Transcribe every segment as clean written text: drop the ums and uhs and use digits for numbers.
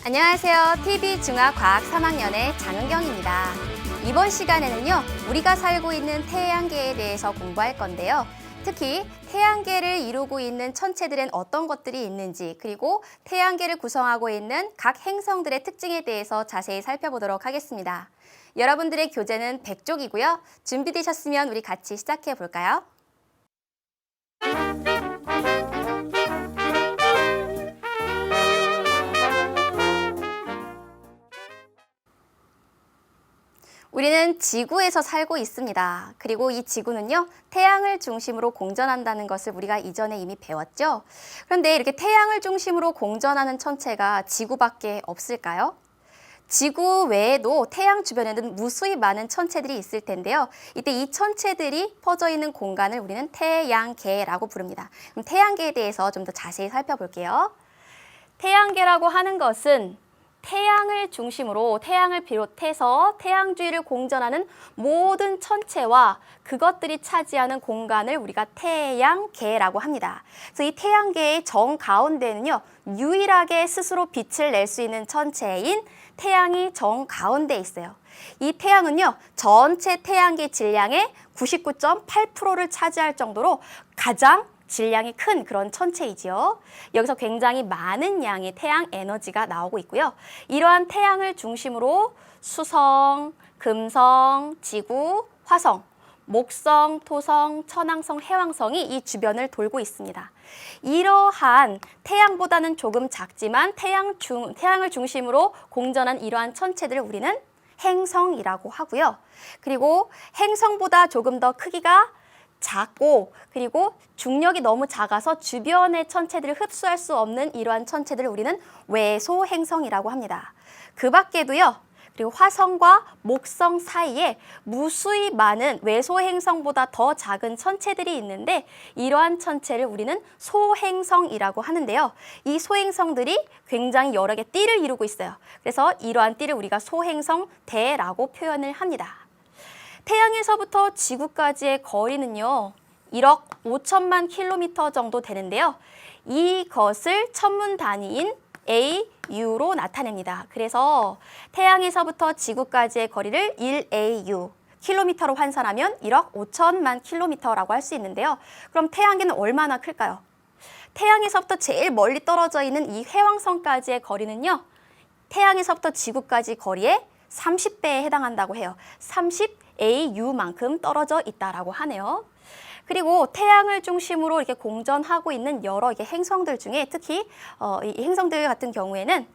안녕하세요. TV중앙과학 3학년의 장은경입니다. 이번 시간에는요, 우리가 살고 있는 태양계에 대해서 공부할 건데요. 특히 태양계를 이루고 있는 천체들은 어떤 것들이 있는지, 그리고 태양계를 구성하고 있는 각 행성들의 특징에 대해서 자세히 살펴보도록 하겠습니다. 여러분들의 교재는 100쪽이고요. 준비되셨으면 우리 같이 시작해 볼까요? 우리는 지구에서 살고 있습니다. 그리고 이 지구는요, 태양을 중심으로 공전한다는 것을 우리가 이전에 이미 배웠죠. 그런데 이렇게 태양을 중심으로 공전하는 천체가 지구밖에 없을까요? 지구 외에도 태양 주변에는 무수히 많은 천체들이 있을 텐데요. 이때 이 천체들이 퍼져 있는 공간을 우리는 태양계라고 부릅니다. 그럼 태양계에 대해서 좀 더 자세히 살펴볼게요. 태양계라고 하는 것은 태양을 중심으로 태양을 비롯해서 태양 주위를 공전하는 모든 천체와 그것들이 차지하는 공간을 우리가 태양계라고 합니다. 그래서 이 태양계의 정가운데는요, 유일하게 스스로 빛을 낼 수 있는 천체인 태양이 정가운데 있어요. 이 태양은요, 전체 태양계 질량의 99.8%를 차지할 정도로 가장 질량이 큰 그런 천체이지요. 여기서 굉장히 많은 양의 태양 에너지가 나오고 있고요. 이러한 태양을 중심으로 수성, 금성, 지구, 화성, 목성, 토성, 천왕성, 해왕성이 이 주변을 돌고 있습니다. 이러한 태양보다는 조금 작지만 태양을 중심으로 공전한 이러한 천체들을 우리는 행성이라고 하고요. 그리고 행성보다 조금 더 크기가 작고 그리고 중력이 너무 작아서 주변의 천체들을 흡수할 수 없는 이러한 천체들을 우리는 외소 행성이라고 합니다. 그 밖에도요. 그리고 화성과 목성 사이에 무수히 많은 외소 행성보다 더 작은 천체들이 있는데 이러한 천체를 우리는 소행성이라고 하는데요. 이 소행성들이 굉장히 여러 개 띠를 이루고 있어요. 그래서 이러한 띠를 우리가 소행성대라고 표현을 합니다. 태양에서부터 지구까지의 거리는요, 1억 5천만 킬로미터 정도 되는데요. 이것을 천문 단위인 AU로 나타냅니다. 그래서 태양에서부터 지구까지의 거리를 1AU, 킬로미터로 환산하면 1억 5천만 킬로미터라고 할 수 있는데요. 그럼 태양계는 얼마나 클까요? 태양에서부터 제일 멀리 떨어져 있는 이 해왕성까지의 거리는요, 태양에서부터 지구까지 거리의 30배에 해당한다고 해요. 30AU만큼 떨어져 있다라고 하네요. 그리고 태양을 중심으로 이렇게 공전하고 있는 여러 행성들 중에 특히 이 행성들 같은 경우에는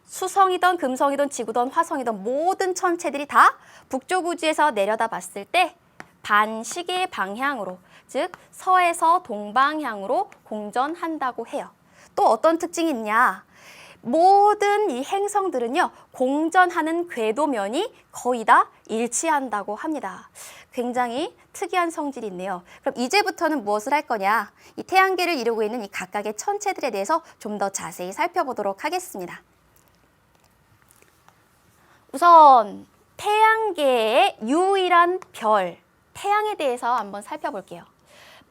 수성이든 금성이든 지구든 화성이든 모든 천체들이 다 북쪽 우주에서 내려다 봤을 때 반시계 방향으로, 즉 서에서 동방향으로 공전한다고 해요. 또 어떤 특징이 있냐? 모든 이 행성들은요, 공전하는 궤도면이 거의 다 일치한다고 합니다. 굉장히 특이한 성질이 있네요. 그럼 이제부터는 무엇을 할 거냐? 이 태양계를 이루고 있는 이 각각의 천체들에 대해서 좀 더 자세히 살펴보도록 하겠습니다. 우선 태양계의 유일한 별, 태양에 대해서 한번 살펴볼게요.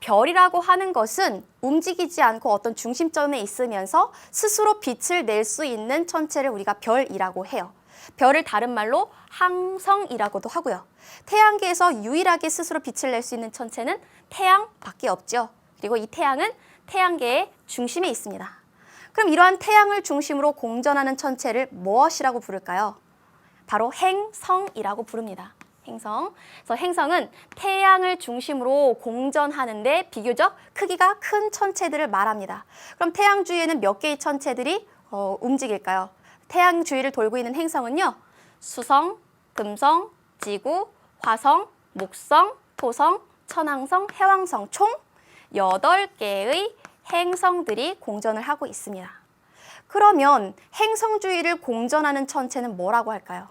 별이라고 하는 것은 움직이지 않고 어떤 중심점에 있으면서 스스로 빛을 낼 수 있는 천체를 우리가 별이라고 해요. 별을 다른 말로 항성이라고도 하고요. 태양계에서 유일하게 스스로 빛을 낼 수 있는 천체는 태양밖에 없죠. 그리고 이 태양은 태양계의 중심에 있습니다. 그럼 이러한 태양을 중심으로 공전하는 천체를 무엇이라고 부를까요? 바로 행성이라고 부릅니다. 행성. 그래서 행성은 태양을 중심으로 공전하는데 비교적 크기가 큰 천체들을 말합니다. 그럼 태양 주위에는 몇 개의 천체들이 움직일까요? 태양 주위를 돌고 있는 행성은요, 수성, 금성, 지구, 화성, 목성, 토성, 천왕성, 해왕성 총 8개의 행성들이 공전을 하고 있습니다. 그러면 행성 주위를 공전하는 천체는 뭐라고 할까요?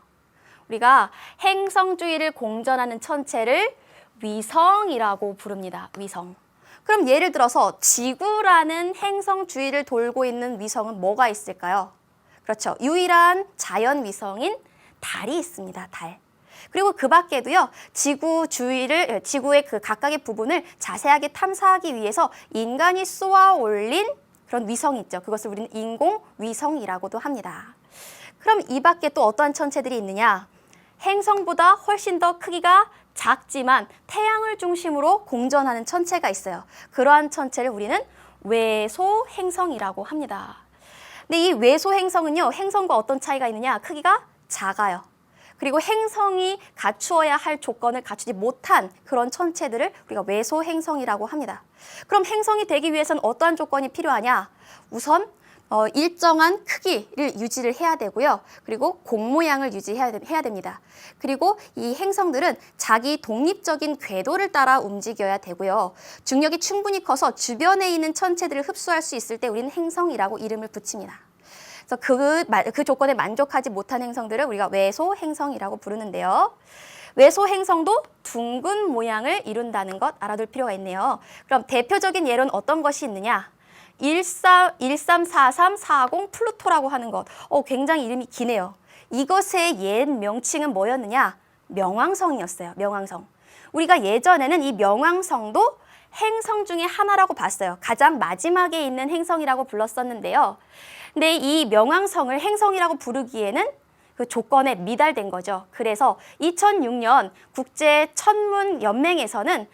우리가 행성 주위를 공전하는 천체를 위성이라고 부릅니다. 위성. 그럼 예를 들어서 지구라는 행성 주위를 돌고 있는 위성은 뭐가 있을까요? 그렇죠. 유일한 자연 위성인 달이 있습니다. 달. 그리고 그 밖에도요, 지구의 그 각각의 부분을 자세하게 탐사하기 위해서 인간이 쏘아 올린 그런 위성이 있죠. 그것을 우리는 인공위성이라고도 합니다. 그럼 이 밖에 또 어떠한 천체들이 있느냐? 행성보다 훨씬 더 크기가 작지만 태양을 중심으로 공전하는 천체가 있어요. 그러한 천체를 우리는 외소행성이라고 합니다. 근데 이 외소행성은요, 행성과 어떤 차이가 있느냐? 크기가 작아요. 그리고 행성이 갖추어야 할 조건을 갖추지 못한 그런 천체들을 우리가 외소행성이라고 합니다. 그럼 행성이 되기 위해서는 어떠한 조건이 필요하냐? 우선 일정한 크기를 유지를 해야 되고요. 그리고 공 모양을 유지해야 됩니다. 그리고 이 행성들은 자기 독립적인 궤도를 따라 움직여야 되고요. 중력이 충분히 커서 주변에 있는 천체들을 흡수할 수 있을 때 우리는 행성이라고 이름을 붙입니다. 그래서 그 조건에 만족하지 못한 행성들을 우리가 외소행성이라고 부르는데요. 외소행성도 둥근 모양을 이룬다는 것 알아둘 필요가 있네요. 그럼 대표적인 예로는 어떤 것이 있느냐? 134340 플루토라고 하는 것. 굉장히 이름이 기네요. 이것의 옛 명칭은 뭐였느냐? 명왕성이었어요. 명왕성. 우리가 예전에는 이 명왕성도 행성 중에 하나라고 봤어요. 가장 마지막에 있는 행성이라고 불렀었는데요. 근데 이 명왕성을 행성이라고 부르기에는 그 조건에 미달된 거죠. 그래서 2006년 국제천문연맹에서는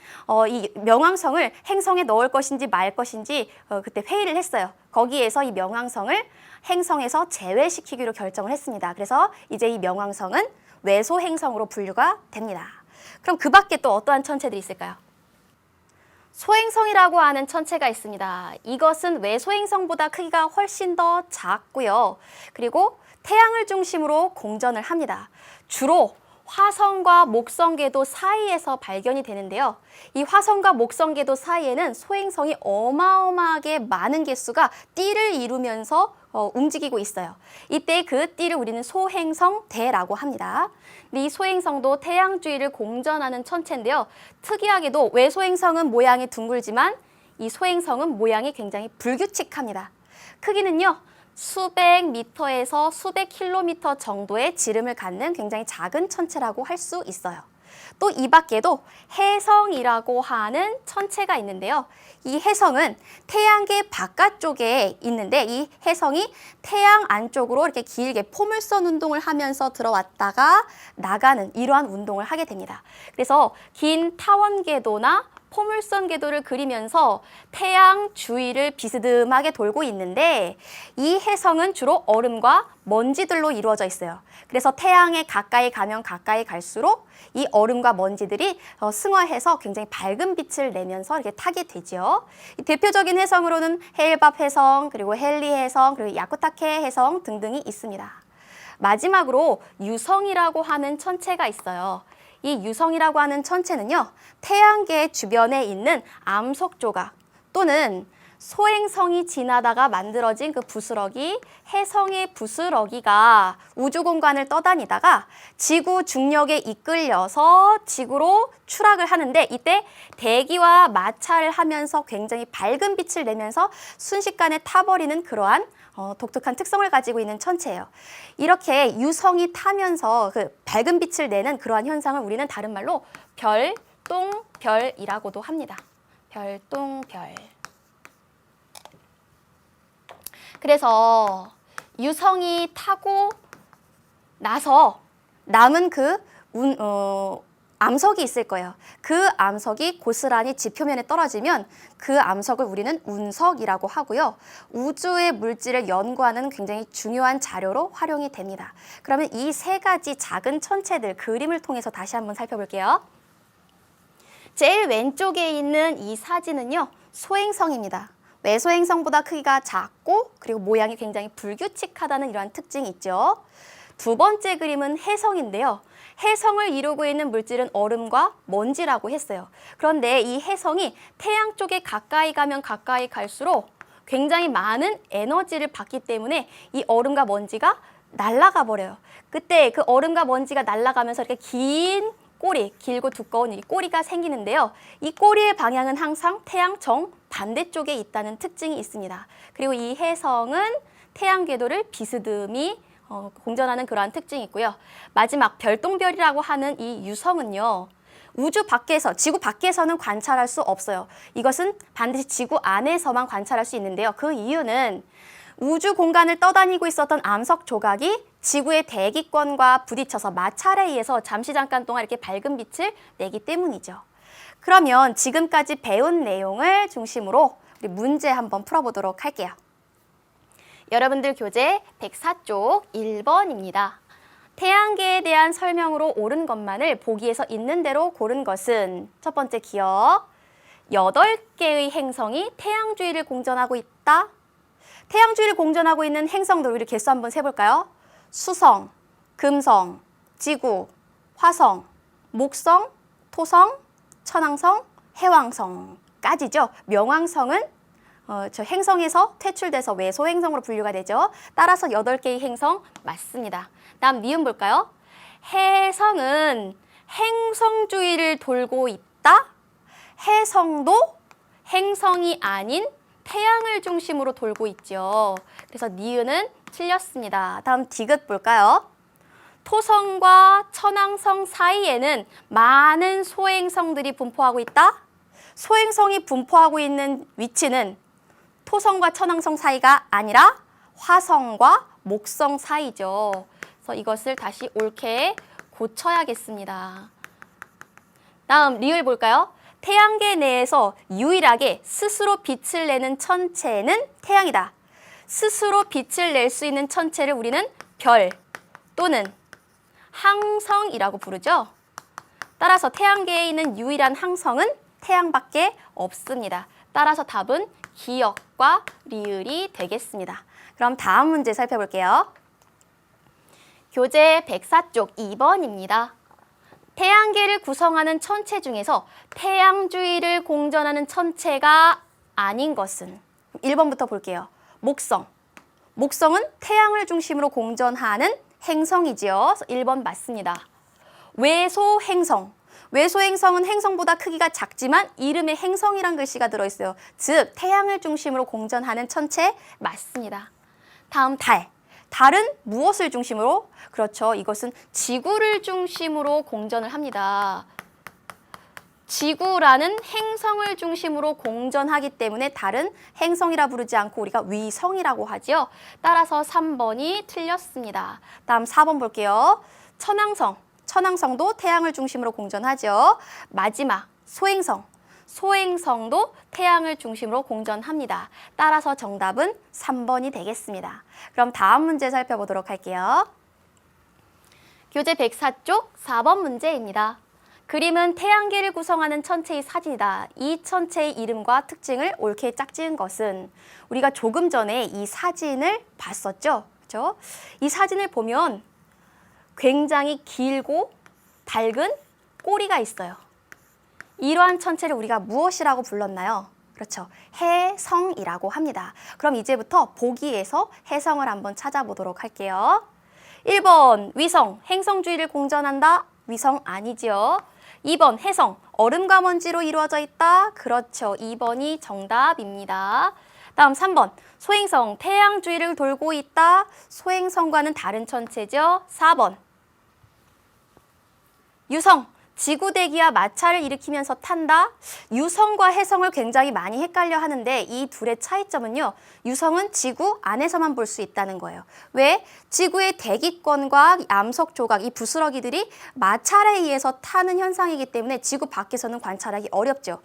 이 명왕성을 행성에 넣을 것인지 말 것인지 그때 회의를 했어요. 거기에서 이 명왕성을 행성에서 제외시키기로 결정을 했습니다. 그래서 이제 이 명왕성은 외소행성으로 분류가 됩니다. 그럼 그 밖에 또 어떠한 천체들이 있을까요? 소행성이라고 하는 천체가 있습니다. 이것은 외소행성보다 크기가 훨씬 더 작고요. 그리고 태양을 중심으로 공전을 합니다. 주로 화성과 목성궤도 사이에서 발견이 되는데요. 이 화성과 목성궤도 사이에는 소행성이 어마어마하게 많은 개수가 띠를 이루면서 움직이고 있어요. 이때 그 띠를 우리는 소행성대라고 합니다. 이 소행성도 태양 주위를 공전하는 천체인데요. 특이하게도 외소행성은 모양이 둥글지만 이 소행성은 모양이 굉장히 불규칙합니다. 크기는요, 수백 미터에서 수백 킬로미터 정도의 지름을 갖는 굉장히 작은 천체라고 할 수 있어요. 또 이 밖에도 혜성이라고 하는 천체가 있는데요. 이 혜성은 태양계 바깥쪽에 있는데 이 혜성이 태양 안쪽으로 이렇게 길게 포물선 운동을 하면서 들어왔다가 나가는 이러한 운동을 하게 됩니다. 그래서 긴 타원궤도나 포물선 궤도를 그리면서 태양 주위를 비스듬하게 돌고 있는데 이 혜성은 주로 얼음과 먼지들로 이루어져 있어요. 그래서 태양에 가까이 가면 가까이 갈수록 이 얼음과 먼지들이 승화해서 굉장히 밝은 빛을 내면서 이렇게 타게 되죠. 대표적인 혜성으로는 헬밥 혜성, 그리고 헨리 혜성, 그리고 야쿠타케 혜성 등등이 있습니다. 마지막으로 유성이라고 하는 천체가 있어요. 이 유성이라고 하는 천체는요, 태양계 주변에 있는 암석 조각 또는 소행성이 지나다가 만들어진 그 부스러기, 혜성의 부스러기가 우주 공간을 떠다니다가 지구 중력에 이끌려서 지구로 추락을 하는데 이때 대기와 마찰을 하면서 굉장히 밝은 빛을 내면서 순식간에 타버리는 그러한 독특한 특성을 가지고 있는 천체예요. 이렇게 유성이 타면서 그 밝은 빛을 내는 그러한 현상을 우리는 다른 말로 별똥별이라고도 합니다. 별똥별. 그래서 유성이 타고 나서 남은 그 암석이 있을 거예요. 그 암석이 고스란히 지표면에 떨어지면 그 암석을 우리는 운석이라고 하고요. 우주의 물질을 연구하는 굉장히 중요한 자료로 활용이 됩니다. 그러면 이 세 가지 작은 천체들 그림을 통해서 다시 한번 살펴볼게요. 제일 왼쪽에 있는 이 사진은요, 소행성입니다. 외소행성보다 크기가 작고 그리고 모양이 굉장히 불규칙하다는 이러한 특징이 있죠. 두 번째 그림은 혜성인데요. 혜성을 이루고 있는 물질은 얼음과 먼지라고 했어요. 그런데 이 혜성이 태양 쪽에 가까이 가면 가까이 갈수록 굉장히 많은 에너지를 받기 때문에 이 얼음과 먼지가 날아가 버려요. 그때 그 얼음과 먼지가 날아가면서 이렇게 긴 꼬리, 길고 두꺼운 이 꼬리가 생기는데요. 이 꼬리의 방향은 항상 태양 정 반대쪽에 있다는 특징이 있습니다. 그리고 이 혜성은 태양 궤도를 비스듬히 공전하는 그러한 특징이 있고요. 마지막 별똥별이라고 하는 이 유성은요, 우주 밖에서, 지구 밖에서는 관찰할 수 없어요. 이것은 반드시 지구 안에서만 관찰할 수 있는데요. 그 이유는 우주 공간을 떠다니고 있었던 암석 조각이 지구의 대기권과 부딪혀서 마찰에 의해서 잠깐 동안 이렇게 밝은 빛을 내기 때문이죠. 그러면 지금까지 배운 내용을 중심으로 우리 문제 한번 풀어보도록 할게요. 여러분들 교재 104쪽 1번입니다. 태양계에 대한 설명으로 옳은 것만을 보기에서 있는 대로 고른 것은 첫 번째 기억, 8개의 행성이 태양 주위를 공전하고 있다. 태양 주위를 공전하고 있는 행성들 우리 개수 한번 세볼까요? 수성, 금성, 지구, 화성, 목성, 토성, 천왕성, 해왕성까지죠. 명왕성은 저 행성에서 퇴출돼서 외소행성으로 분류가 되죠. 따라서 8개의 행성 맞습니다. 다음 니은 볼까요? 해성은 행성 주위를 돌고 있다. 해성도 행성이 아닌 태양을 중심으로 돌고 있죠. 그래서 니은은 틀렸습니다. 다음 디귿 볼까요? 토성과 천왕성 사이에는 많은 소행성들이 분포하고 있다. 소행성이 분포하고 있는 위치는 토성과 천왕성 사이가 아니라 화성과 목성 사이죠. 그래서 이것을 다시 옳게 고쳐야겠습니다. 다음 리을 볼까요? 태양계 내에서 유일하게 스스로 빛을 내는 천체는 태양이다. 스스로 빛을 낼 수 있는 천체를 우리는 별 또는 항성이라고 부르죠. 따라서 태양계에 있는 유일한 항성은 태양밖에 없습니다. 따라서 답은 기역과 리을이 되겠습니다. 그럼 다음 문제 살펴볼게요. 교재 104쪽 2번입니다. 태양계를 구성하는 천체 중에서 태양 주위를 공전하는 천체가 아닌 것은 1번부터 볼게요. 목성. 목성은 태양을 중심으로 공전하는 행성이지요. 1번 맞습니다. 외소행성. 외소행성은 행성보다 크기가 작지만 이름에 행성이란 글씨가 들어있어요. 즉 태양을 중심으로 공전하는 천체 맞습니다. 다음 달. 달은 무엇을 중심으로? 그렇죠. 이것은 지구를 중심으로 공전을 합니다. 지구라는 행성을 중심으로 공전하기 때문에 달은 행성이라 부르지 않고 우리가 위성이라고 하죠. 따라서 3번이 틀렸습니다. 다음 4번 볼게요. 천왕성. 천왕성도 태양을 중심으로 공전하죠. 마지막 소행성. 소행성도 태양을 중심으로 공전합니다. 따라서 정답은 3번이 되겠습니다. 그럼 다음 문제 살펴보도록 할게요. 교재 104쪽 4번 문제입니다. 그림은 태양계를 구성하는 천체의 사진이다. 이 천체의 이름과 특징을 옳게 짝지은 것은 우리가 조금 전에 이 사진을 봤었죠. 그렇죠? 이 사진을 보면 굉장히 길고 밝은 꼬리가 있어요. 이러한 천체를 우리가 무엇이라고 불렀나요? 그렇죠. 해성이라고 합니다. 그럼 이제부터 보기에서 해성을 한번 찾아보도록 할게요. 1번 위성, 행성 주위를 공전한다. 위성 아니지요. 2번 해성, 얼음과 먼지로 이루어져 있다. 그렇죠. 2번이 정답입니다. 다음 3번 소행성, 태양 주위를 돌고 있다. 소행성과는 다른 천체죠. 4번 유성, 지구 대기와 마찰을 일으키면서 탄다. 유성과 해성을 굉장히 많이 헷갈려 하는데 이 둘의 차이점은요. 유성은 지구 안에서만 볼 수 있다는 거예요. 왜? 지구의 대기권과 암석 조각, 이 부스러기들이 마찰에 의해서 타는 현상이기 때문에 지구 밖에서는 관찰하기 어렵죠.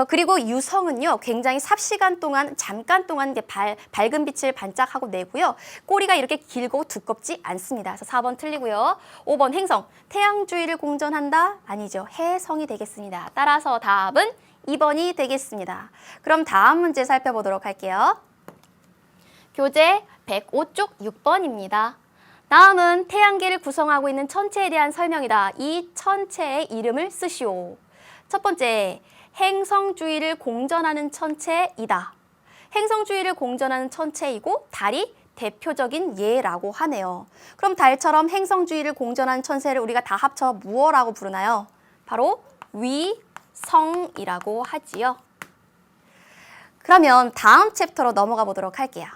그리고 유성은요, 굉장히 삽시간 동안, 잠깐 동안 이제 밝은 빛을 반짝하고 내고요. 꼬리가 이렇게 길고 두껍지 않습니다. 그래서 4번 틀리고요. 5번 행성, 태양 주위를 공전한다? 아니죠. 해성이 되겠습니다. 따라서 답은 2번이 되겠습니다. 그럼 다음 문제 살펴보도록 할게요. 교재 105쪽 6번입니다. 다음은 태양계를 구성하고 있는 천체에 대한 설명이다. 이 천체의 이름을 쓰시오. 첫 번째, 행성 주위를 공전하는 천체이다. 행성 주위를 공전하는 천체이고 달이 대표적인 예라고 하네요. 그럼 달처럼 행성 주위를 공전하는 천체를 우리가 다 합쳐 무엇라고 부르나요? 바로 위성이라고 하지요. 그러면 다음 챕터로 넘어가 보도록 할게요.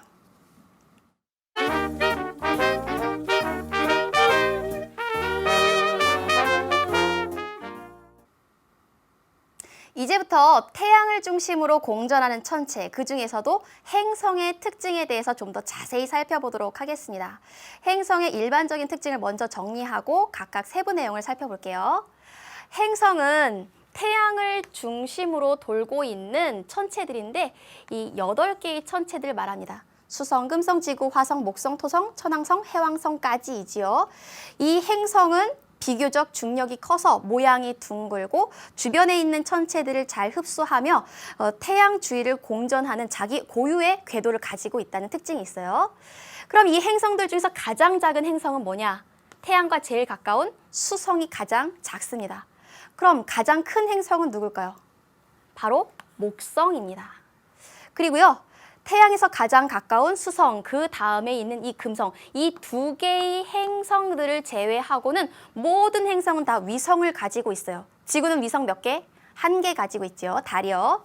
이제부터 태양을 중심으로 공전하는 천체, 그 중에서도 행성의 특징에 대해서 좀 더 자세히 살펴보도록 하겠습니다. 행성의 일반적인 특징을 먼저 정리하고 각각 세부 내용을 살펴볼게요. 행성은 태양을 중심으로 돌고 있는 천체들인데 이 8개의 천체들 말합니다. 수성, 금성, 지구, 화성, 목성, 토성, 천왕성, 해왕성까지이지요. 이 행성은 비교적 중력이 커서 모양이 둥글고 주변에 있는 천체들을 잘 흡수하며 태양 주위를 공전하는 자기 고유의 궤도를 가지고 있다는 특징이 있어요. 그럼 이 행성들 중에서 가장 작은 행성은 뭐냐? 태양과 제일 가까운 수성이 가장 작습니다. 그럼 가장 큰 행성은 누굴까요? 바로 목성입니다. 그리고요, 태양에서 가장 가까운 수성, 그 다음에 있는 이 금성, 이 2개의 행성들을 제외하고는 모든 행성은 다 위성을 가지고 있어요. 지구는 위성 몇 개? 1개 가지고 있죠. 달이요.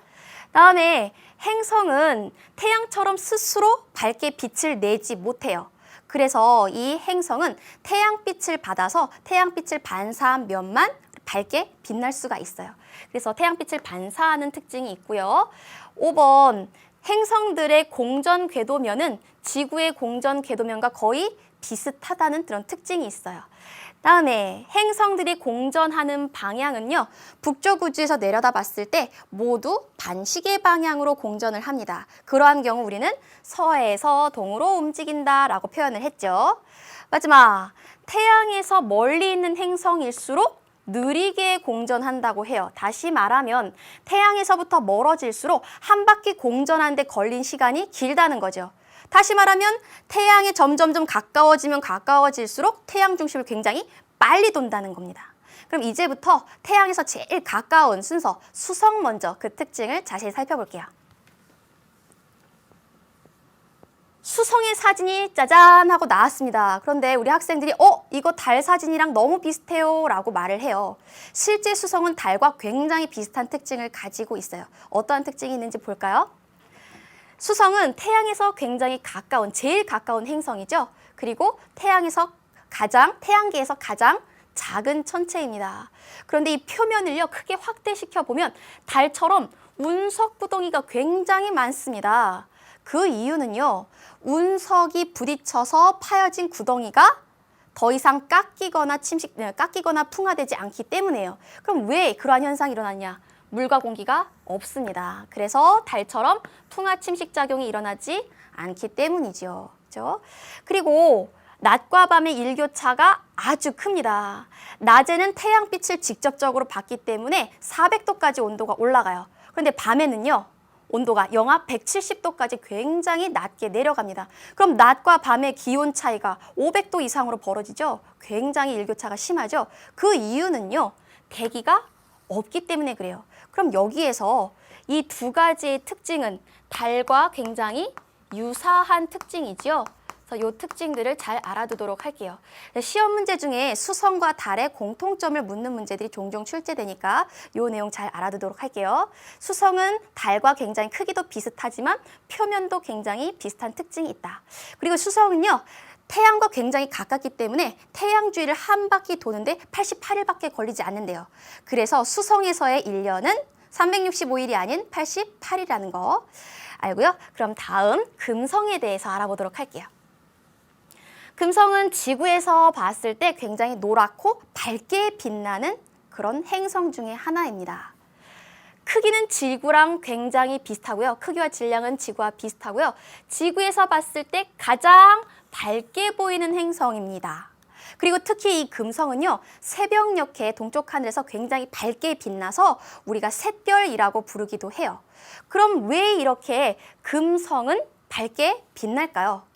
다음에 행성은 태양처럼 스스로 밝게 빛을 내지 못해요. 그래서 이 행성은 태양빛을 받아서 태양빛을 반사한 면만 밝게 빛날 수가 있어요. 그래서 태양빛을 반사하는 특징이 있고요. 5번, 행성들의 공전 궤도면은 지구의 공전 궤도면과 거의 비슷하다는 그런 특징이 있어요. 다음에 행성들이 공전하는 방향은요, 북쪽 우주에서 내려다 봤을 때 모두 반시계 방향으로 공전을 합니다. 그러한 경우 우리는 서에서 동으로 움직인다라고 표현을 했죠. 마지막, 태양에서 멀리 있는 행성일수록 느리게 공전한다고 해요. 다시 말하면 태양에서부터 멀어질수록 한 바퀴 공전하는데 걸린 시간이 길다는 거죠. 다시 말하면 태양에 점점점 가까워지면 가까워질수록 태양 중심을 굉장히 빨리 돈다는 겁니다. 그럼 이제부터 태양에서 제일 가까운 순서 수성 먼저 그 특징을 자세히 살펴볼게요. 수성의 사진이 짜잔 하고 나왔습니다. 그런데 우리 학생들이 이거 달 사진이랑 너무 비슷해요 라고 말을 해요. 실제 수성은 달과 굉장히 비슷한 특징을 가지고 있어요. 어떠한 특징이 있는지 볼까요? 수성은 태양에서 굉장히 가까운, 제일 가까운 행성이죠. 그리고 태양계에서 가장 작은 천체입니다. 그런데 이 표면을요, 크게 확대시켜 보면 달처럼 운석 구덩이가 굉장히 많습니다. 그 이유는요, 운석이 부딪혀서 파여진 구덩이가 더 이상 깎이거나 풍화되지 않기 때문이에요. 그럼 왜 그러한 현상이 일어났냐? 물과 공기가 없습니다. 그래서 달처럼 풍화 침식 작용이 일어나지 않기 때문이죠. 그렇죠? 그리고 낮과 밤의 일교차가 아주 큽니다. 낮에는 태양빛을 직접적으로 받기 때문에 400도까지 온도가 올라가요. 그런데 밤에는요, 온도가 영하 170도까지 굉장히 낮게 내려갑니다. 그럼 낮과 밤의 기온 차이가 500도 이상으로 벌어지죠. 굉장히 일교차가 심하죠. 그 이유는요, 대기가 없기 때문에 그래요. 그럼 여기에서 이 2가지의 특징은 달과 굉장히 유사한 특징이죠. 그래서 이 특징들을 잘 알아두도록 할게요. 시험 문제 중에 수성과 달의 공통점을 묻는 문제들이 종종 출제되니까 이 내용 잘 알아두도록 할게요. 수성은 달과 굉장히 크기도 비슷하지만 표면도 굉장히 비슷한 특징이 있다. 그리고 수성은요, 태양과 굉장히 가깝기 때문에 태양 주위를 한 바퀴 도는데 88일밖에 걸리지 않는데요. 그래서 수성에서의 1년은 365일이 아닌 88이라는 거 알고요. 그럼 다음 금성에 대해서 알아보도록 할게요. 금성은 지구에서 봤을 때 굉장히 노랗고 밝게 빛나는 그런 행성 중에 하나입니다. 크기는 지구랑 굉장히 비슷하고요. 크기와 질량은 지구와 비슷하고요. 지구에서 봤을 때 가장 밝게 보이는 행성입니다. 그리고 특히 이 금성은요, 새벽녘에 동쪽 하늘에서 굉장히 밝게 빛나서 우리가 샛별이라고 부르기도 해요. 그럼 왜 이렇게 금성은 밝게 빛날까요?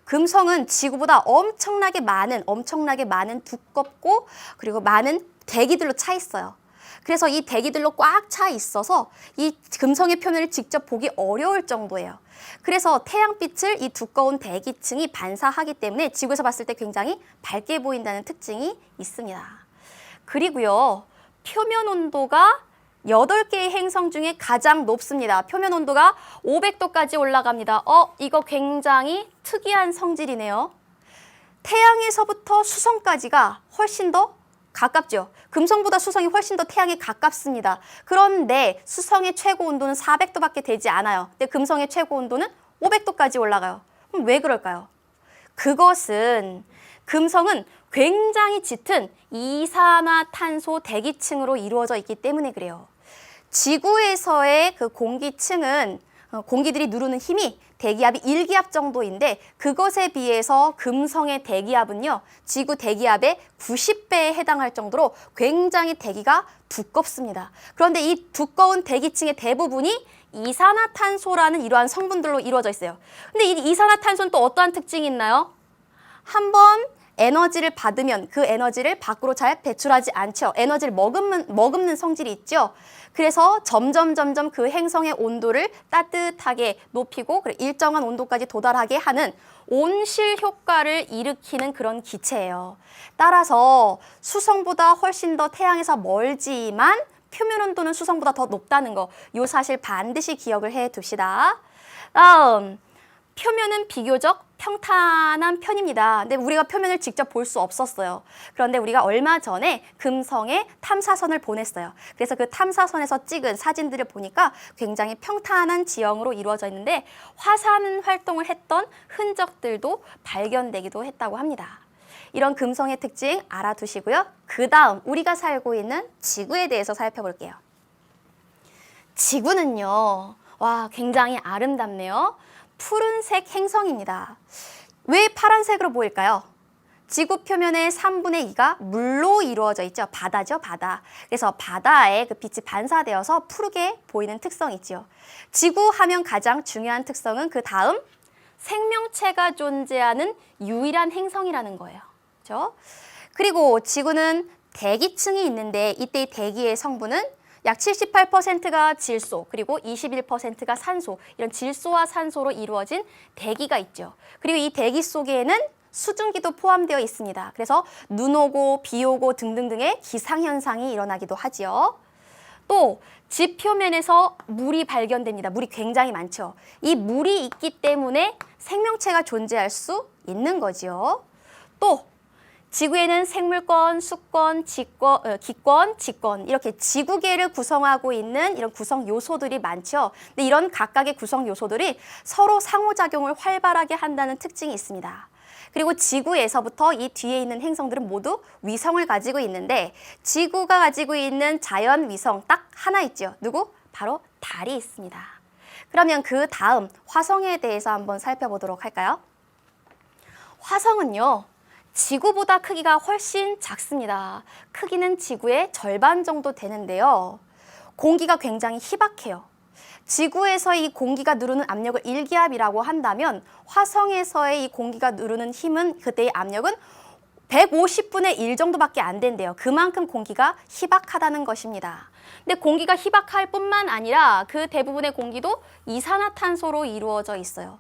금성은 지구보다 엄청나게 많은 두껍고 그리고 많은 대기들로 차 있어요. 그래서 이 대기들로 꽉 차 있어서 이 금성의 표면을 직접 보기 어려울 정도예요. 그래서 태양빛을 이 두꺼운 대기층이 반사하기 때문에 지구에서 봤을 때 굉장히 밝게 보인다는 특징이 있습니다. 그리고요, 표면 온도가 8개의 행성 중에 가장 높습니다. 표면 온도가 500도까지 올라갑니다. 이거 굉장히 특이한 성질이네요. 태양에서부터 수성까지가 훨씬 더 가깝죠. 금성보다 수성이 훨씬 더 태양에 가깝습니다. 그런데 수성의 최고 온도는 400도밖에 되지 않아요. 근데 금성의 최고 온도는 500도까지 올라가요. 그럼 왜 그럴까요? 그것은 금성은 굉장히 짙은 이산화탄소 대기층으로 이루어져 있기 때문에 그래요. 지구에서의 그 공기층은 공기들이 누르는 힘이 대기압이 1기압 정도인데 그것에 비해서 금성의 대기압은요. 지구 대기압의 90배에 해당할 정도로 굉장히 대기가 두껍습니다. 그런데 이 두꺼운 대기층의 대부분이 이산화탄소라는 이러한 성분들로 이루어져 있어요. 근데 이 이산화탄소는 또 어떠한 특징이 있나요? 한번 에너지를 받으면 그 에너지를 밖으로 잘 배출하지 않죠. 에너지를 머금는 성질이 있죠. 그래서 점점 그 행성의 온도를 따뜻하게 높이고 일정한 온도까지 도달하게 하는 온실 효과를 일으키는 그런 기체예요. 따라서 수성보다 훨씬 더 태양에서 멀지만 표면 온도는 수성보다 더 높다는 거, 이 사실 반드시 기억을 해 둡시다. 다음, 표면은 비교적 평탄한 편입니다. 근데 우리가 표면을 직접 볼 수 없었어요. 그런데 우리가 얼마 전에 금성에 탐사선을 보냈어요. 그래서 그 탐사선에서 찍은 사진들을 보니까 굉장히 평탄한 지형으로 이루어져 있는데 화산 활동을 했던 흔적들도 발견되기도 했다고 합니다. 이런 금성의 특징 알아두시고요. 그 다음 우리가 살고 있는 지구에 대해서 살펴볼게요. 지구는요, 와, 굉장히 아름답네요. 푸른색 행성입니다. 왜 파란색으로 보일까요? 지구 표면의 3분의 2가 물로 이루어져 있죠. 바다죠, 바다. 그래서 바다에 그 빛이 반사되어서 푸르게 보이는 특성이 있죠. 지구 하면 가장 중요한 특성은 그 다음 생명체가 존재하는 유일한 행성이라는 거예요. 그렇죠? 그리고 지구는 대기층이 있는데 이때 이 대기의 성분은 약 78%가 질소, 그리고 21%가 산소, 이런 질소와 산소로 이루어진 대기가 있죠. 그리고 이 대기 속에는 수증기도 포함되어 있습니다. 그래서 눈 오고 비 오고 등등등의 기상현상이 일어나기도 하지요. 또 지 표면에서 물이 발견됩니다. 물이 굉장히 많죠. 이 물이 있기 때문에 생명체가 존재할 수 있는 거지요. 또 지구에는 생물권, 수권, 기권, 지권 이렇게 지구계를 구성하고 있는 이런 구성 요소들이 많죠. 근데 이런 각각의 구성 요소들이 서로 상호작용을 활발하게 한다는 특징이 있습니다. 그리고 지구에서부터 이 뒤에 있는 행성들은 모두 위성을 가지고 있는데 지구가 가지고 있는 자연 위성 딱 하나 있죠. 누구? 바로 달이 있습니다. 그러면 그 다음 화성에 대해서 한번 살펴보도록 할까요? 화성은요, 지구보다 크기가 훨씬 작습니다. 크기는 지구의 절반 정도 되는데요. 공기가 굉장히 희박해요. 지구에서 이 공기가 누르는 압력을 1기압이라고 한다면 화성에서의 이 공기가 누르는 힘은 그때의 압력은 150분의 1 정도밖에 안 된대요. 그만큼 공기가 희박하다는 것입니다. 근데 공기가 희박할 뿐만 아니라 그 대부분의 공기도 이산화탄소로 이루어져 있어요.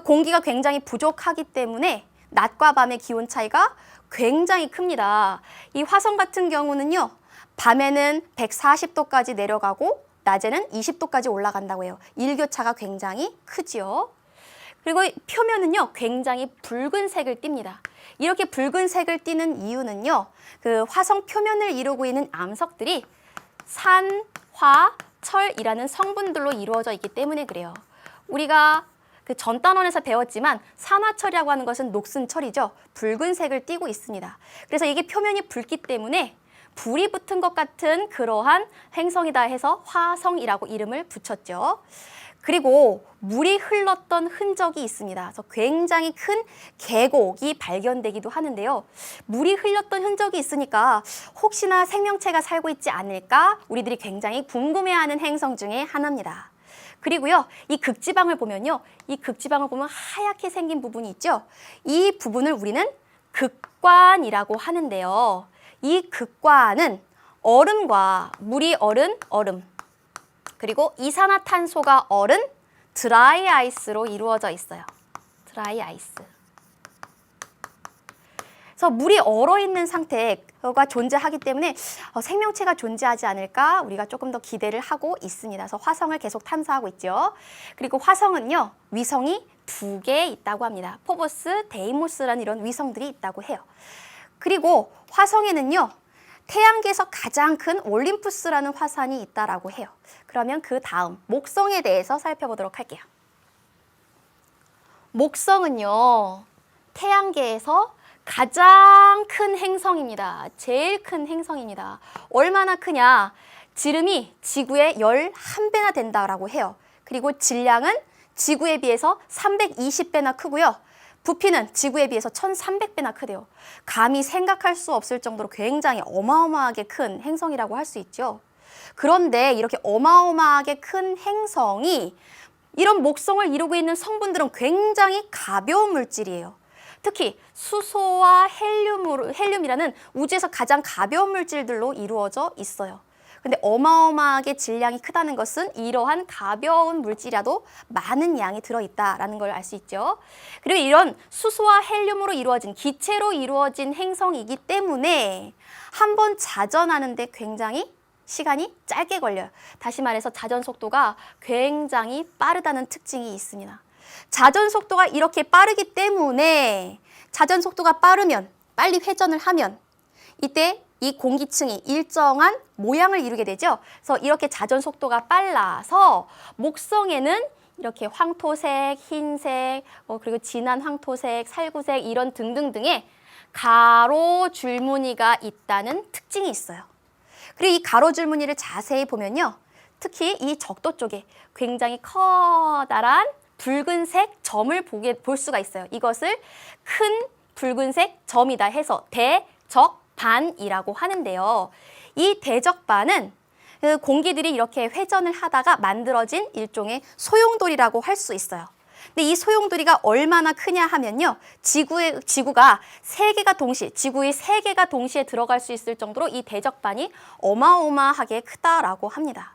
공기가 굉장히 부족하기 때문에 낮과 밤의 기온 차이가 굉장히 큽니다. 이 화성 같은 경우는요, 밤에는 140도까지 내려가고 낮에는 20도까지 올라간다고 해요. 일교차가 굉장히 크지요. 그리고 표면은요, 굉장히 붉은색을 띱니다. 이렇게 붉은색을 띠는 이유는요, 그 화성 표면을 이루고 있는 암석들이 산, 화, 철이라는 성분들로 이루어져 있기 때문에 그래요. 우리가 그 전 단원에서 배웠지만 산화철이라고 하는 것은 녹슨 철이죠. 붉은색을 띠고 있습니다. 그래서 이게 표면이 붉기 때문에 불이 붙은 것 같은 그러한 행성이다 해서 화성이라고 이름을 붙였죠. 그리고 물이 흘렀던 흔적이 있습니다. 그래서 굉장히 큰 계곡이 발견되기도 하는데요. 물이 흘렀던 흔적이 있으니까 혹시나 생명체가 살고 있지 않을까 우리들이 굉장히 궁금해하는 행성 중에 하나입니다. 그리고요, 이 극지방을 보면요, 이 극지방을 보면 하얗게 생긴 부분이 있죠. 이 부분을 우리는 극관이라고 하는데요. 이 극관은 얼음과 물이 얼음, 그리고 이산화탄소가 얼은 드라이 아이스로 이루어져 있어요. 드라이 아이스. 그래서 물이 얼어있는 상태가 존재하기 때문에 생명체가 존재하지 않을까 우리가 조금 더 기대를 하고 있습니다. 그래서 화성을 계속 탐사하고 있죠. 그리고 화성은요, 위성이 2개 있다고 합니다. 포보스, 데이모스라는 이런 위성들이 있다고 해요. 그리고 화성에는요, 태양계에서 가장 큰 올림푸스라는 화산이 있다라고 해요. 그러면 그 다음 목성에 대해서 살펴보도록 할게요. 목성은요, 태양계에서 가장 큰 행성입니다. 제일 큰 행성입니다. 얼마나 크냐? 지름이 지구의 11배나 된다라고 해요. 그리고 질량은 지구에 비해서 320배나 크고요. 부피는 지구에 비해서 1300배나 크대요. 감히 생각할 수 없을 정도로 굉장히 어마어마하게 큰 행성이라고 할 수 있죠. 그런데 이렇게 어마어마하게 큰 행성이 이런 목성을 이루고 있는 성분들은 굉장히 가벼운 물질이에요. 특히 수소와 헬륨이라는 우주에서 가장 가벼운 물질들로 이루어져 있어요. 근데 어마어마하게 질량이 크다는 것은 이러한 가벼운 물질이라도 많은 양이 들어있다라는 걸 알 수 있죠. 그리고 이런 수소와 헬륨으로 이루어진 기체로 이루어진 행성이기 때문에 한번 자전하는데 굉장히 시간이 짧게 걸려요. 다시 말해서 자전 속도가 굉장히 빠르다는 특징이 있습니다. 자전 속도가 이렇게 빠르기 때문에 자전 속도가 빠르면 빨리 회전을 하면 이때 이 공기층이 일정한 모양을 이루게 되죠. 그래서 이렇게 자전 속도가 빨라서 목성에는 이렇게 황토색, 흰색, 그리고 진한 황토색, 살구색 이런 등등등의 가로 줄무늬가 있다는 특징이 있어요. 그리고 이 가로 줄무늬를 자세히 보면요. 특히 이 적도 쪽에 굉장히 커다란 붉은색 점을 볼 수가 있어요. 이것을 큰 붉은색 점이다 해서 대적반이라고 하는데요. 이 대적반은 그 공기들이 이렇게 회전을 하다가 만들어진 일종의 소용돌이라고 할 수 있어요. 근데 이 소용돌이가 얼마나 크냐 하면요. 지구의 세 개가 동시에 들어갈 수 있을 정도로 이 대적반이 어마어마하게 크다라고 합니다.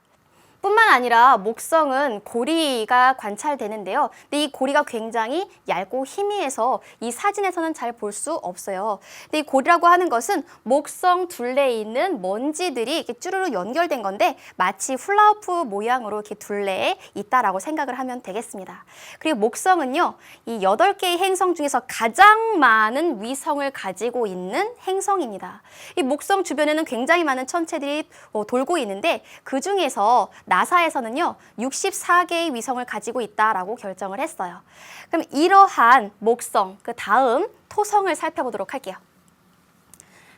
뿐만 아니라 목성은 고리가 관찰되는데요. 근데 이 고리가 굉장히 얇고 희미해서 이 사진에서는 잘 볼 수 없어요. 근데 이 고리라고 하는 것은 목성 둘레에 있는 먼지들이 이렇게 쭈루루 연결된 건데 마치 훌라후프 모양으로 이렇게 둘레에 있다라고 생각을 하면 되겠습니다. 그리고 목성은요, 이 8개의 행성 중에서 가장 많은 위성을 가지고 있는 행성입니다. 이 목성 주변에는 굉장히 많은 천체들이 돌고 있는데 그 중에서 나사에서는요 64개의 위성을 가지고 있다라고 결정을 했어요. 그럼 이러한 목성, 그 다음 토성을 살펴보도록 할게요.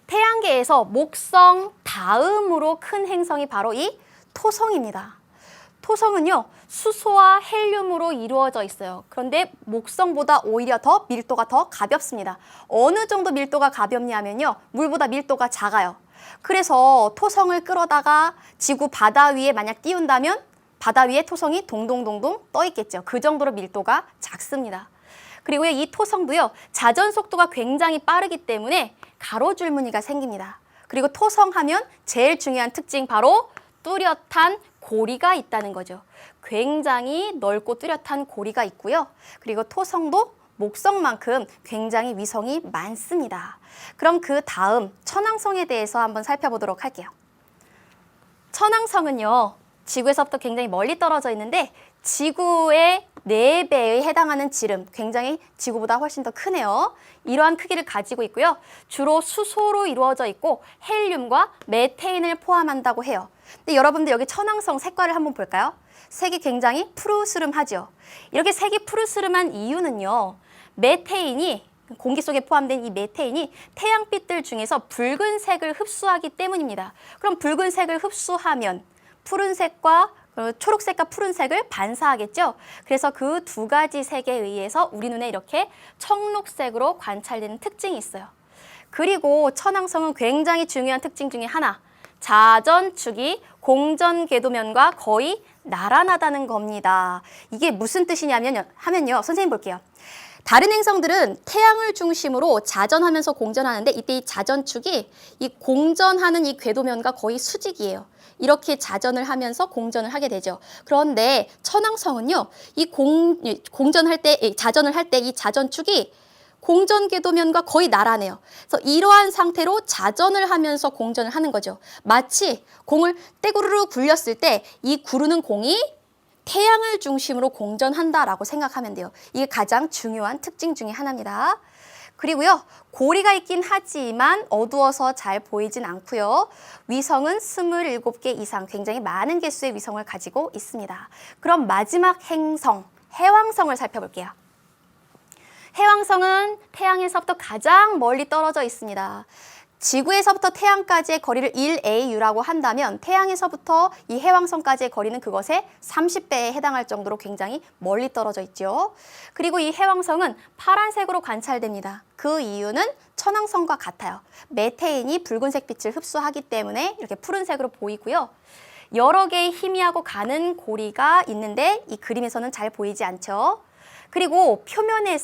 태양계에서 목성 다음으로 큰 행성이 바로 이 토성입니다. 토성은요 수소와 헬륨으로 이루어져 있어요. 그런데 목성보다 오히려 더 밀도가 더 가볍습니다. 어느 정도 밀도가 가볍냐면요 물보다 밀도가 작아요. 그래서 토성을 끌어다가 지구 바다 위에 만약 띄운다면 바다 위에 토성이 동동동동 떠 있겠죠. 그 정도로 밀도가 작습니다. 그리고 이 토성도요 자전 속도가 굉장히 빠르기 때문에 가로줄무늬가 생깁니다. 그리고 토성하면 제일 중요한 특징 바로 뚜렷한 고리가 있다는 거죠. 굉장히 넓고 뚜렷한 고리가 있고요. 그리고 토성도 목성만큼 굉장히 위성이 많습니다. 그럼 그 다음 천왕성에 대해서 한번 살펴보도록 할게요. 천왕성은요, 지구에서부터 굉장히 멀리 떨어져 있는데 지구의 4배에 해당하는 지름, 굉장히 지구보다 훨씬 더 크네요. 이러한 크기를 가지고 있고요. 주로 수소로 이루어져 있고 헬륨과 메테인을 포함한다고 해요. 근데 여러분들 여기 천왕성 색깔을 한번 볼까요? 색이 굉장히 푸르스름하죠. 이렇게 색이 푸르스름한 이유는요. 메테인이 공기 속에 포함된 이 메테인이 태양빛들 중에서 붉은색을 흡수하기 때문입니다. 그럼 붉은색을 흡수하면 푸른색과 초록색과 푸른색을 반사하겠죠. 그래서 그 두 가지 색에 의해서 우리 눈에 이렇게 청록색으로 관찰되는 특징이 있어요. 그리고 천왕성은 굉장히 중요한 특징 중에 하나, 자전축이 공전궤도면과 거의 나란하다는 겁니다. 이게 무슨 뜻이냐면요, 선생님 볼게요. 다른 행성들은 태양을 중심으로 자전하면서 공전하는데 이때 이 자전축이 이 공전하는 이 궤도면과 거의 수직이에요. 이렇게 자전을 하면서 공전을 하게 되죠. 그런데 천왕성은요, 자전을 할 때 이 자전축이 공전 궤도면과 거의 나란해요. 그래서 이러한 상태로 자전을 하면서 공전을 하는 거죠. 마치 공을 떼구르르 굴렸을 때 이 구르는 공이 태양을 중심으로 공전한다라고 생각하면 돼요. 이게 가장 중요한 특징 중에 하나입니다. 그리고요, 고리가 있긴 하지만 어두워서 잘 보이진 않고요. 위성은 27개 이상, 굉장히 많은 개수의 위성을 가지고 있습니다. 그럼 마지막 행성, 해왕성을 살펴볼게요. 해왕성은 태양에서부터 가장 멀리 떨어져 있습니다. 지구에서부터 태양까지의 거리를 1AU라고 한다면 태양에서부터 이 해왕성까지의 거리는 그것의 30배에 해당할 정도로 굉장히 멀리 떨어져 있죠. 그리고 이 해왕성은 파란색으로 관찰됩니다. 그 이유는 천왕성과 같아요. 메테인이 붉은색 빛을 흡수하기 때문에 이렇게 푸른색으로 보이고요. 여러 개의 희미하고 가는 고리가 있는데 이 그림에서는 잘 보이지 않죠. 그리고 표면을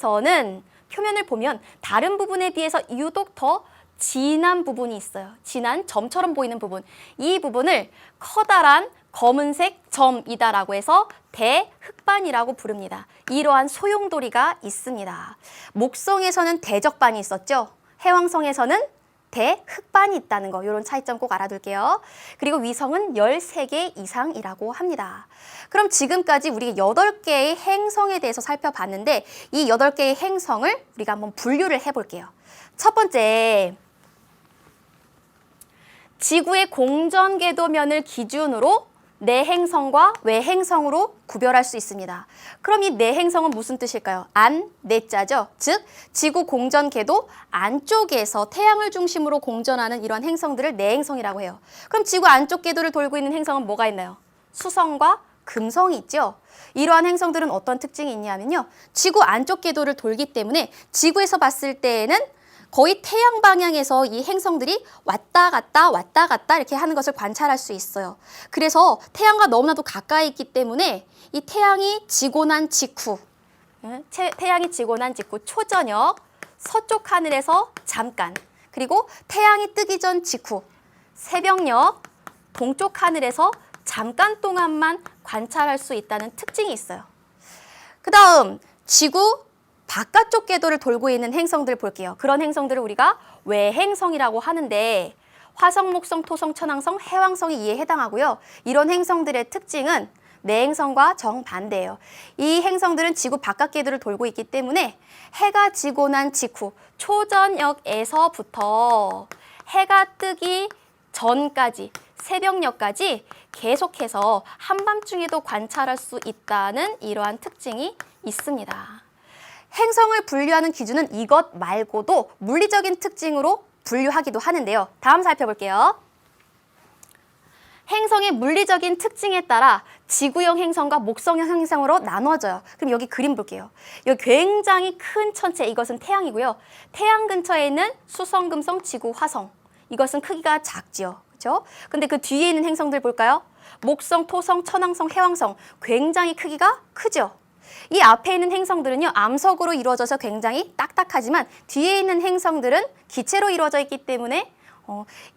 보면 다른 부분에 비해서 유독 더 진한 부분이 있어요. 진한 점처럼 보이는 부분. 이 부분을 커다란 검은색 점이다라고 해서 대흑반이라고 부릅니다. 이러한 소용돌이가 있습니다. 목성에서는 대적반이 있었죠. 해왕성에서는 대흑반이 있다는 거, 이런 차이점 꼭 알아둘게요. 그리고 위성은 13개 이상이라고 합니다. 그럼 지금까지 우리가 8개의 행성에 대해서 살펴봤는데 이 8개의 행성을 우리가 한번 분류를 해볼게요. 첫 번째, 지구의 공전궤도면을 기준으로 내행성과 외행성으로 구별할 수 있습니다. 그럼 이 내행성은 무슨 뜻일까요? 내자죠. 즉, 지구 공전궤도 안쪽에서 태양을 중심으로 공전하는 이런 행성들을 내행성이라고 해요. 그럼 지구 안쪽 궤도를 돌고 있는 행성은 뭐가 있나요? 수성과 금성이 있죠. 이러한 행성들은 어떤 특징이 있냐면요. 지구 안쪽 궤도를 돌기 때문에 지구에서 봤을 때에는 거의 태양 방향에서 이 행성들이 왔다 갔다 이렇게 하는 것을 관찰할 수 있어요. 그래서 태양과 너무나도 가까이 있기 때문에 이 태양이 지고 난 직후 초저녁 서쪽 하늘에서 잠깐, 그리고 태양이 뜨기 전 직후 새벽녘 동쪽 하늘에서 잠깐 동안만 관찰할 수 있다는 특징이 있어요. 그 다음 지구 바깥쪽 궤도를 돌고 있는 행성들 볼게요. 그런 행성들을 우리가 외행성이라고 하는데 화성, 목성, 토성, 천왕성, 해왕성이 이에 해당하고요. 이런 행성들의 특징은 내행성과 정반대예요. 이 행성들은 지구 바깥 궤도를 돌고 있기 때문에 해가 지고 난 직후 초저녁에서부터 해가 뜨기 전까지 새벽녘까지 계속해서 한밤중에도 관찰할 수 있다는 이러한 특징이 있습니다. 행성을 분류하는 기준은 이것 말고도 물리적인 특징으로 분류하기도 하는데요. 다음 살펴볼게요. 행성의 물리적인 특징에 따라 지구형 행성과 목성형 행성으로 나눠져요. 그럼 여기 그림 볼게요. 여기 굉장히 큰 천체, 이것은 태양이고요. 태양 근처에 있는 수성, 금성, 지구, 화성. 이것은 크기가 작지요. 그렇죠? 근데 그 뒤에 있는 행성들 볼까요? 목성, 토성, 천왕성, 해왕성. 굉장히 크기가 크죠. 이 앞에 있는 행성들은요, 암석으로 이루어져서 굉장히 딱딱하지만 뒤에 있는 행성들은 기체로 이루어져 있기 때문에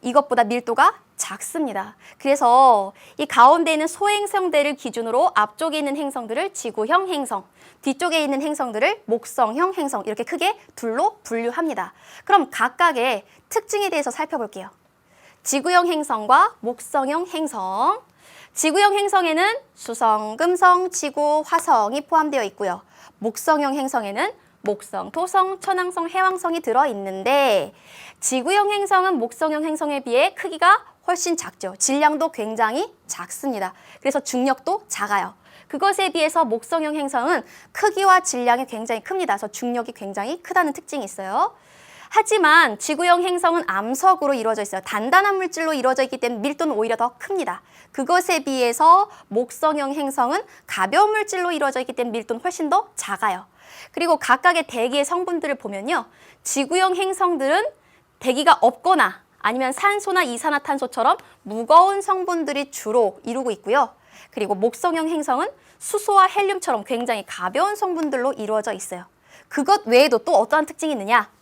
이것보다 밀도가 작습니다. 그래서 이 가운데 있는 소행성대를 기준으로 앞쪽에 있는 행성들을 지구형 행성, 뒤쪽에 있는 행성들을 목성형 행성, 이렇게 크게 둘로 분류합니다. 그럼 각각의 특징에 대해서 살펴볼게요. 지구형 행성과 목성형 행성. 지구형 행성에는 수성, 금성, 지구, 화성이 포함되어 있고요. 목성형 행성에는 목성, 토성, 천왕성, 해왕성이 들어있는데 지구형 행성은 목성형 행성에 비해 크기가 훨씬 작죠. 질량도 굉장히 작습니다. 그래서 중력도 작아요. 그것에 비해서 목성형 행성은 크기와 질량이 굉장히 큽니다. 그래서 중력이 굉장히 크다는 특징이 있어요. 하지만 지구형 행성은 암석으로 이루어져 있어요. 단단한 물질로 이루어져 있기 때문에 밀도는 오히려 더 큽니다. 그것에 비해서 목성형 행성은 가벼운 물질로 이루어져 있기 때문에 밀도는 훨씬 더 작아요. 그리고 각각의 대기의 성분들을 보면요. 지구형 행성들은 대기가 없거나 아니면 산소나 이산화탄소처럼 무거운 성분들이 주로 이루고 있고요. 그리고 목성형 행성은 수소와 헬륨처럼 굉장히 가벼운 성분들로 이루어져 있어요. 그것 외에도 또 어떠한 특징이 있느냐?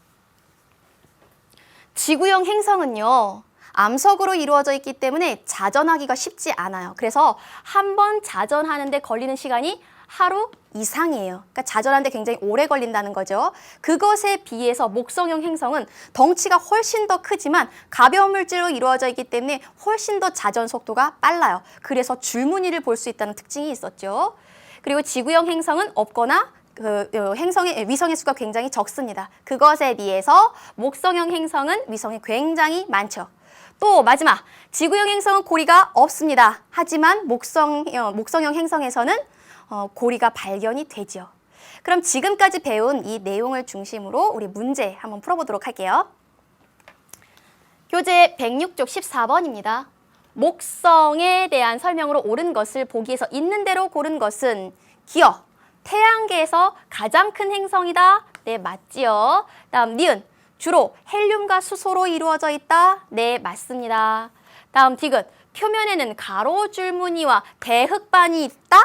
지구형 행성은요, 암석으로 이루어져 있기 때문에 자전하기가 쉽지 않아요. 그래서 한 번 자전하는데 걸리는 시간이 하루 이상이에요. 그러니까 자전하는데 굉장히 오래 걸린다는 거죠. 그것에 비해서 목성형 행성은 덩치가 훨씬 더 크지만 가벼운 물질로 이루어져 있기 때문에 훨씬 더 자전 속도가 빨라요. 그래서 줄무늬를 볼 수 있다는 특징이 있었죠. 그리고 지구형 행성은 없거나 위성의 수가 굉장히 적습니다. 그것에 비해서 목성형 행성은 위성이 굉장히 많죠. 또 마지막, 지구형 행성은 고리가 없습니다. 하지만 목성형 행성에서는 고리가 발견이 되죠. 그럼 지금까지 배운 이 내용을 중심으로 우리 문제 한번 풀어보도록 할게요. 교재 106쪽 14번입니다. 목성에 대한 설명으로 옳은 것을 보기에서 있는 대로 고른 것은 기어, 태양계에서 가장 큰 행성이다. 네, 맞지요. 다음 니은, 주로 헬륨과 수소로 이루어져 있다. 네, 맞습니다. 다음 디귿, 표면에는 가로줄무늬와 대흑반이 있다.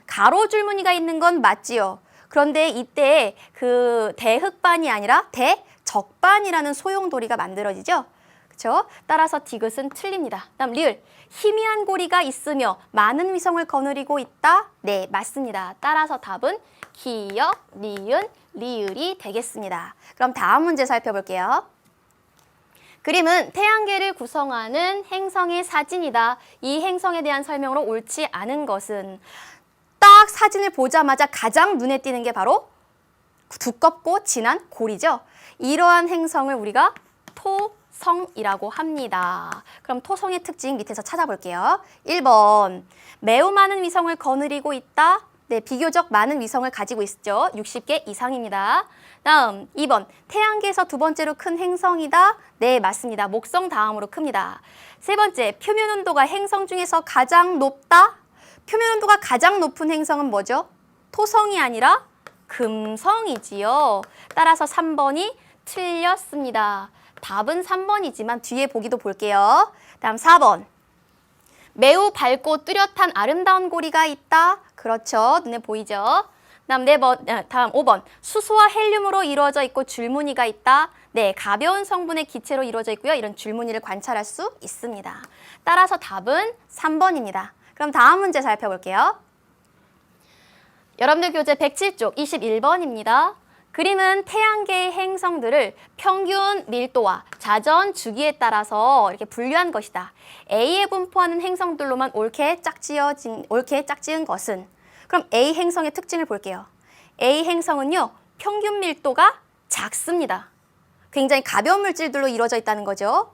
가로줄무늬가 있는 건 맞지요. 그런데 이때 그 대흑반이 아니라 대적반이라는 소용돌이가 만들어지죠. 그렇죠? 따라서 디귿은 틀립니다. 다음 리을, 희미한 고리가 있으며 많은 위성을 거느리고 있다. 네, 맞습니다. 따라서 답은 기역, 니은, 리을이 되겠습니다. 그럼 다음 문제 살펴볼게요. 그림은 태양계를 구성하는 행성의 사진이다. 이 행성에 대한 설명으로 옳지 않은 것은 딱 사진을 보자마자 가장 눈에 띄는 게 바로 두껍고 진한 고리죠. 이러한 행성을 우리가 토성이라고 합니다. 그럼 토성의 특징 밑에서 찾아볼게요. 1번, 매우 많은 위성을 거느리고 있다. 네, 비교적 많은 위성을 가지고 있죠. 60개 이상입니다. 다음 2번, 태양계에서 두 번째로 큰 행성이다. 네, 맞습니다. 목성 다음으로 큽니다. 세 번째, 표면 온도가 행성 중에서 가장 높다. 표면 온도가 가장 높은 행성은 뭐죠? 토성이 아니라 금성이지요. 따라서 3번이 틀렸습니다. 답은 3번이지만 뒤에 보기도 볼게요. 다음 4번. 매우 밝고 뚜렷한 아름다운 고리가 있다. 그렇죠. 눈에 보이죠. 다음 5번. 수소와 헬륨으로 이루어져 있고 줄무늬가 있다. 네, 가벼운 성분의 기체로 이루어져 있고요. 이런 줄무늬를 관찰할 수 있습니다. 따라서 답은 3번입니다. 그럼 다음 문제 살펴볼게요. 여러분들 교재 107쪽 21번입니다. 그림은 태양계의 행성들을 평균 밀도와 자전 주기에 따라서 이렇게 분류한 것이다. A에 분포하는 행성들로만 옳게 짝지은 것은, 그럼 A 행성의 특징을 볼게요. A 행성은요, 평균 밀도가 작습니다. 굉장히 가벼운 물질들로 이루어져 있다는 거죠.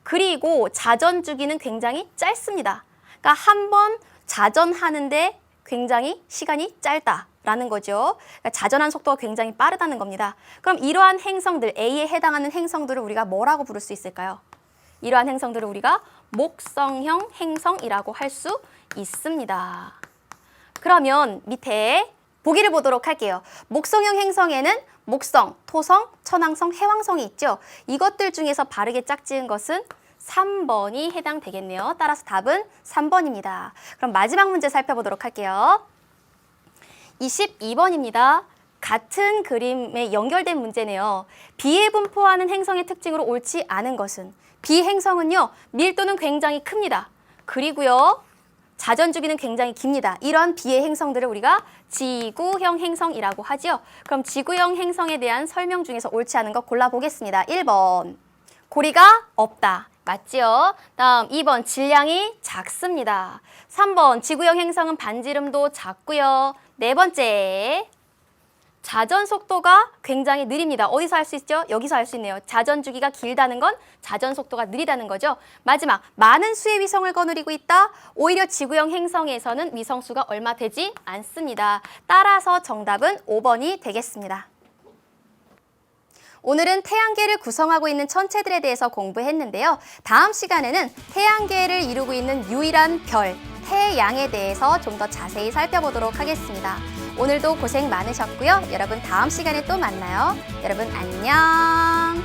그리고 자전 주기는 굉장히 짧습니다. 그러니까 한 번 자전하는데 굉장히 시간이 짧다라는 거죠. 그러니까 자전한 속도가 굉장히 빠르다는 겁니다. 그럼 이러한 행성들, A에 해당하는 행성들을 우리가 뭐라고 부를 수 있을까요? 이러한 행성들을 우리가 목성형 행성이라고 할 수 있습니다. 그러면 밑에 보기를 보도록 할게요. 목성형 행성에는 목성, 토성, 천왕성, 해왕성이 있죠. 이것들 중에서 바르게 짝지은 것은 3번이 해당되겠네요. 따라서 답은 3번입니다. 그럼 마지막 문제 살펴보도록 할게요. 22번입니다. 같은 그림에 연결된 문제네요. B에 분포하는 행성의 특징으로 옳지 않은 것은, B 행성은요, 밀도는 굉장히 큽니다. 그리고요, 자전주기는 굉장히 깁니다. 이런 B의 행성들을 우리가 지구형 행성이라고 하죠. 그럼 지구형 행성에 대한 설명 중에서 옳지 않은 거 골라보겠습니다. 1번, 고리가 없다. 맞지요? 다음 2번, 질량이 작습니다. 3번, 지구형 행성은 반지름도 작고요. 네 번째, 자전 속도가 굉장히 느립니다. 어디서 할 수 있죠? 여기서 할 수 있네요. 자전 주기가 길다는 건 자전 속도가 느리다는 거죠. 마지막, 많은 수의 위성을 거느리고 있다. 오히려 지구형 행성에서는 위성 수가 얼마 되지 않습니다. 따라서 정답은 5번이 되겠습니다. 오늘은 태양계를 구성하고 있는 천체들에 대해서 공부했는데요. 다음 시간에는 태양계를 이루고 있는 유일한 별, 태양에 대해서 좀 더 자세히 살펴보도록 하겠습니다. 오늘도 고생 많으셨고요. 여러분 다음 시간에 또 만나요. 여러분 안녕.